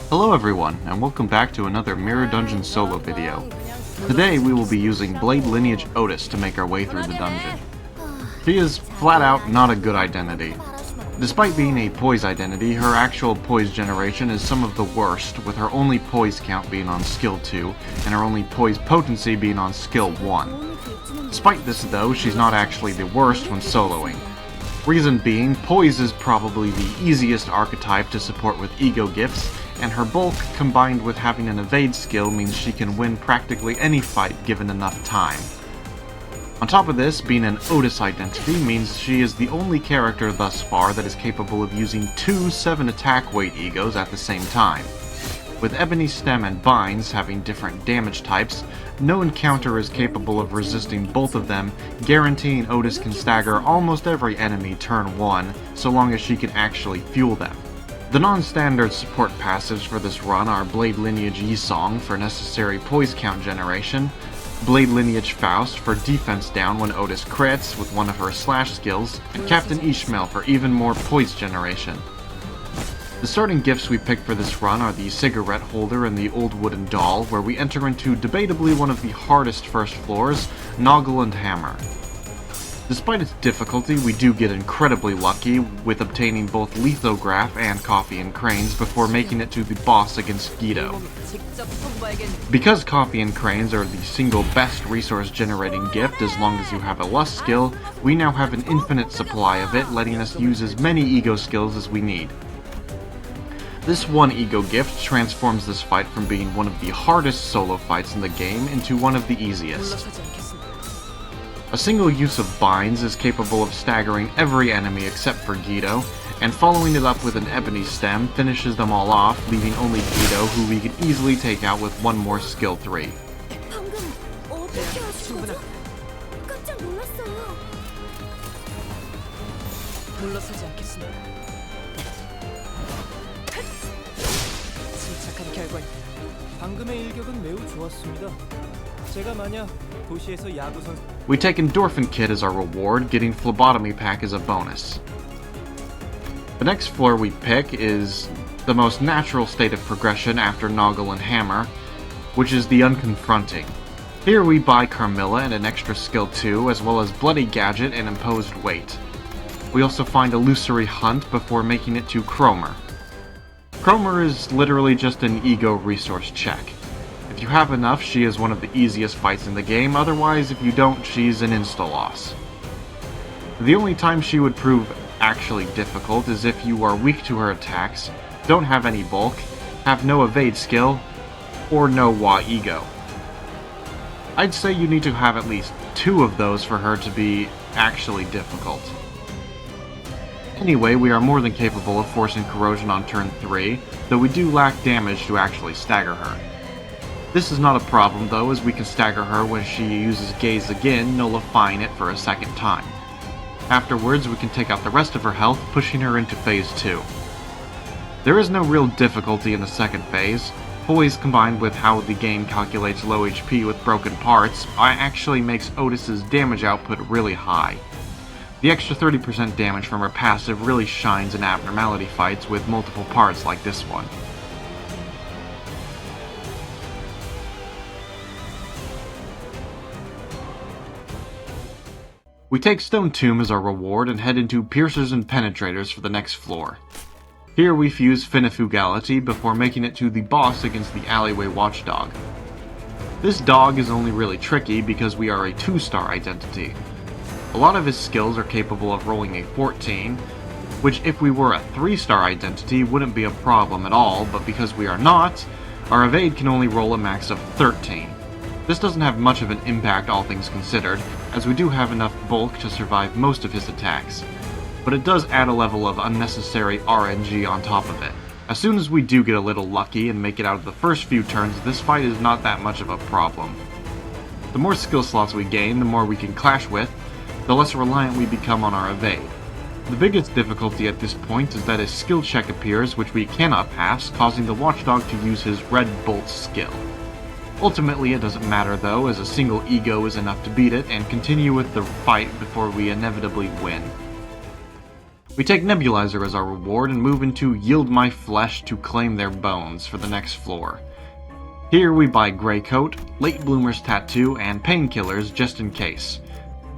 Hello everyone, and welcome back to another Mirror Dungeon solo video. Today we will be using Blade Lineage Outis to make our way through the dungeon. She is flat out not a good identity. Despite being a poise identity, her actual poise generation is some of the worst, with her only poise count being on skill 2, and her only poise potency being on skill 1. Despite this though, she's not actually the worst when soloing. Reason being, poise is probably the easiest archetype to support with ego gifts, and her bulk combined with having an evade skill means she can win practically any fight given enough time. On top of this, being an Outis identity means she is the only character thus far that is capable of using two 7 attack weight egos at the same time. With Ebony Stem and Binds having different damage types, no encounter is capable of resisting both of them, guaranteeing Outis can stagger almost every enemy turn 1, so long as she can actually fuel them. The non-standard support passives for this run are Blade Lineage Yi-Song for necessary poise count generation, Blade Lineage Faust for defense down when Outis crits with one of her slash skills, and Captain Ishmael for even more poise generation. The starting gifts we picked for this run are the cigarette holder and the old wooden doll, where we enter into debatably one of the hardest first floors, Noggle and Hammer. Despite its difficulty, we do get incredibly lucky with obtaining both Lithograph and Coffee and Cranes before making it to the boss against Guido. Because Coffee and Cranes are the single best resource generating gift as long as you have a Lust skill, we now have an infinite supply of it, letting us use as many ego skills as we need. This one ego gift transforms this fight from being one of the hardest solo fights in the game into one of the easiest. A single use of Binds is capable of staggering every enemy except for Guido, and following it up with an Ebony Stem finishes them all off, leaving only Guido, who we can easily take out with one more skill 3. We take Endorphin Kit as our reward, getting Phlebotomy Pack as a bonus. The next floor we pick is the most natural state of progression after Noggle and Hammer, which is the Unconfronting. Here we buy Carmilla and an extra skill 2, as well as Bloody Gadget and Imposed Weight. We also find Illusory Hunt before making it to Cromer. Cromer is literally just an ego resource check. If you have enough, she is one of the easiest fights in the game, otherwise if you don't, she's an insta-loss. The only time she would prove actually difficult is if you are weak to her attacks, don't have any bulk, have no evade skill, or no Wa ego. I'd say you need to have at least 2 of those for her to be actually difficult. Anyway, we are more than capable of forcing Corrosion on turn 3, though we do lack damage to actually stagger her. This is not a problem though, as we can stagger her when she uses Gaze again, nullifying it for a second time. Afterwards, we can take out the rest of her health, pushing her into phase 2. There is no real difficulty in the second phase. Poise combined with how the game calculates low HP with broken parts actually makes Outis's damage output really high. The extra 30% damage from her passive really shines in abnormality fights with multiple parts like this one. We take Stone Tomb as our reward and head into Piercers and Penetrators for the next floor. Here we fuse Finifugality before making it to the boss against the Alleyway Watchdog. This dog is only really tricky because we are a 2-star identity. A lot of his skills are capable of rolling a 14, which if we were a 3-star identity wouldn't be a problem at all, but because we are not, our evade can only roll a max of 13. This doesn't have much of an impact all things considered, as we do have enough bulk to survive most of his attacks, but it does add a level of unnecessary RNG on top of it. As soon as we do get a little lucky and make it out of the first few turns, this fight is not that much of a problem. The more skill slots we gain, the more we can clash with, the less reliant we become on our evade. The biggest difficulty at this point is that a skill check appears which we cannot pass, causing the Watchdog to use his Red Bolt skill. Ultimately, it doesn't matter though, as a single ego is enough to beat it and continue with the fight before we inevitably win. We take Nebulizer as our reward and move into Yield My Flesh to claim their bones for the next floor. Here we buy Grey Coat, Late Bloomer's Tattoo, and Painkillers just in case.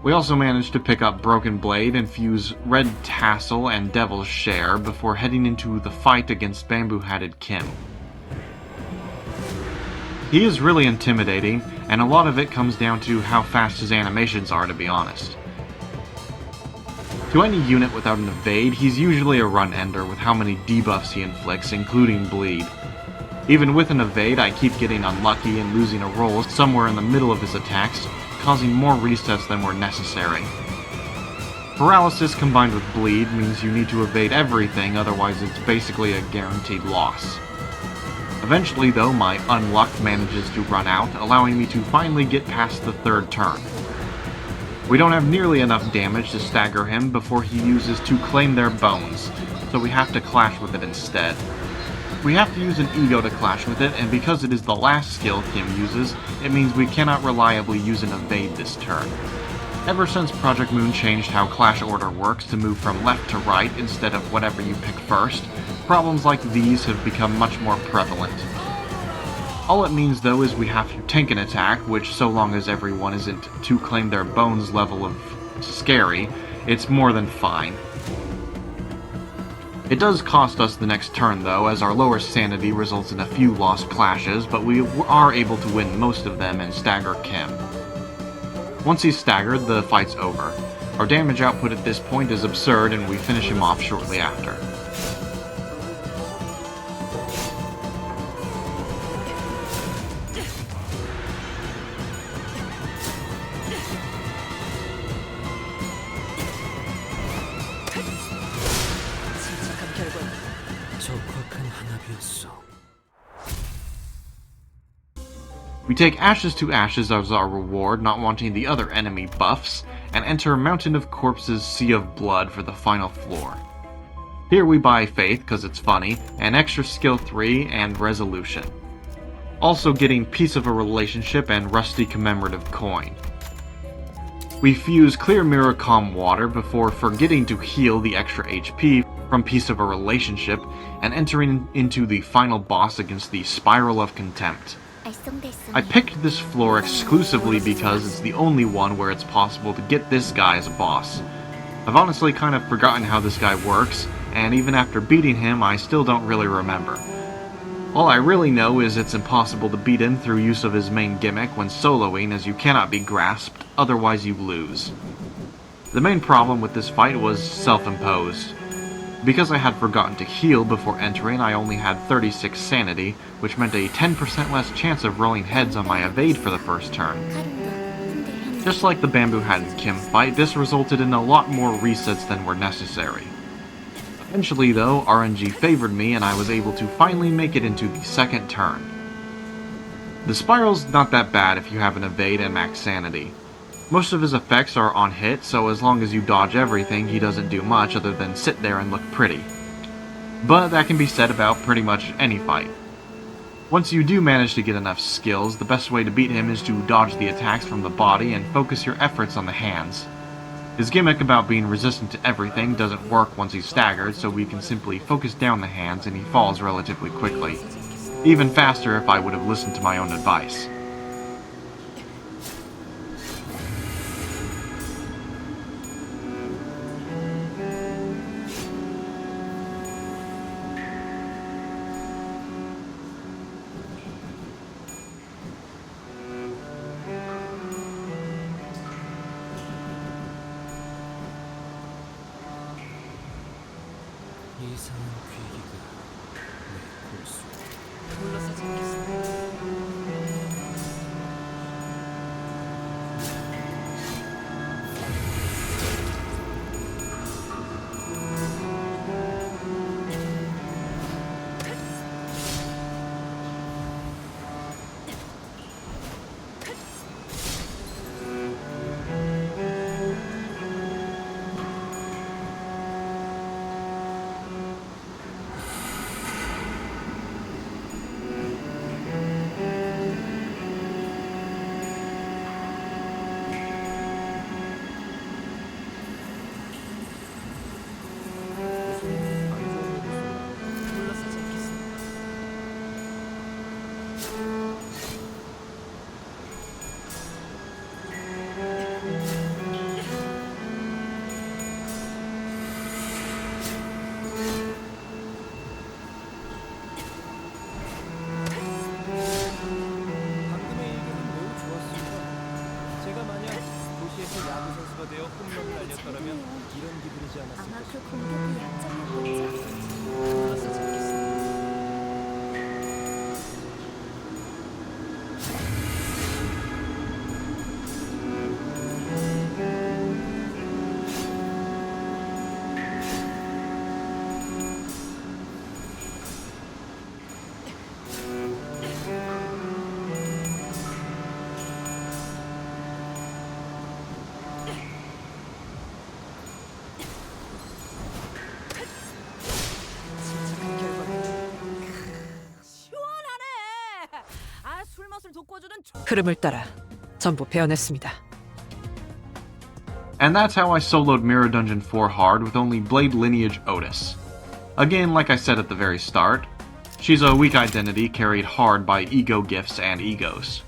We also manage to pick up Broken Blade and fuse Red Tassel and Devil's Share before heading into the fight against Bamboo-Hatted Kim. He is really intimidating, and a lot of it comes down to how fast his animations are, to be honest. To any unit without an evade, he's usually a run ender with how many debuffs he inflicts, including bleed. Even with an evade, I keep getting unlucky and losing a roll somewhere in the middle of his attacks, causing more resets than were necessary. Paralysis combined with bleed means you need to evade everything, otherwise it's basically a guaranteed loss. Eventually though, my unluck manages to run out, allowing me to finally get past the third turn. We don't have nearly enough damage to stagger him before he uses to claim their bones, so we have to clash with it instead. We have to use an ego to clash with it, and because it is the last skill Kim uses, it means we cannot reliably use an evade this turn. Ever since Project Moon changed how clash order works to move from left to right instead of whatever you pick first, problems like these have become much more prevalent. All it means though is we have to tank an attack, which so long as everyone isn't to claim their bones level of scary, it's more than fine. It does cost us the next turn though, as our lower sanity results in a few lost clashes, but we are able to win most of them and stagger Kim. Once he's staggered, the fight's over. Our damage output at this point is absurd and we finish him off shortly after. We take Ashes to Ashes as our reward, not wanting the other enemy buffs, and enter Mountain of Corpses Sea of Blood for the final floor. Here we buy Faith, cause it's funny, and extra skill 3 and Resolution. Also getting Piece of a Relationship and Rusty Commemorative Coin. We fuse Clear Mirror Calm Water before forgetting to heal the extra HP from Piece of a Relationship and entering into the final boss against the Spiral of Contempt. I picked this floor exclusively because it's the only one where it's possible to get this guy as a boss. I've honestly kind of forgotten how this guy works, and even after beating him I still don't really remember. All I really know is it's impossible to beat him through use of his main gimmick when soloing, as you cannot be grasped, otherwise you lose. The main problem with this fight was self-imposed. Because I had forgotten to heal before entering, I only had 36 sanity, which meant a 10% less chance of rolling heads on my evade for the first turn. Just like the Bamboo-Hatted Kim fight, this resulted in a lot more resets than were necessary. Eventually though, RNG favored me and I was able to finally make it into the second turn. The Spiral's not that bad if you have an evade and max sanity. Most of his effects are on hit, so as long as you dodge everything, he doesn't do much other than sit there and look pretty. But that can be said about pretty much any fight. Once you do manage to get enough skills, the best way to beat him is to dodge the attacks from the body and focus your efforts on the hands. His gimmick about being resistant to everything doesn't work once he's staggered, so we can simply focus down the hands and he falls relatively quickly. Even faster if I would have listened to my own advice. 방금의 일격은 매우 좋았습니다. 제가 만약 도시에서 야구 선수가 되어 홈런을 날렸더라면 이런 기분이지 아마 않았을까 그 싶어요. 공격이 약점이었겠죠? 그랬을지 않겠습니다. 침착한 결과는 시원하네. 아, 술 맛을 돋궈주는 흐름을 따라 전부 베어냈습니다. And that's how I soloed Mirror Dungeon 4 hard with only Blade Lineage Outis. Again, like I said at the very start, she's a weak identity carried hard by ego gifts and egos.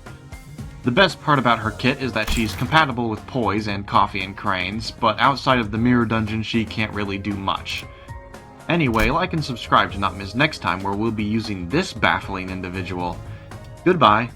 The best part about her kit is that she's compatible with Poise and Coffee and Cranes, but outside of the Mirror Dungeon she can't really do much. Anyway, like and subscribe to not miss next time where we'll be using this baffling individual. Goodbye.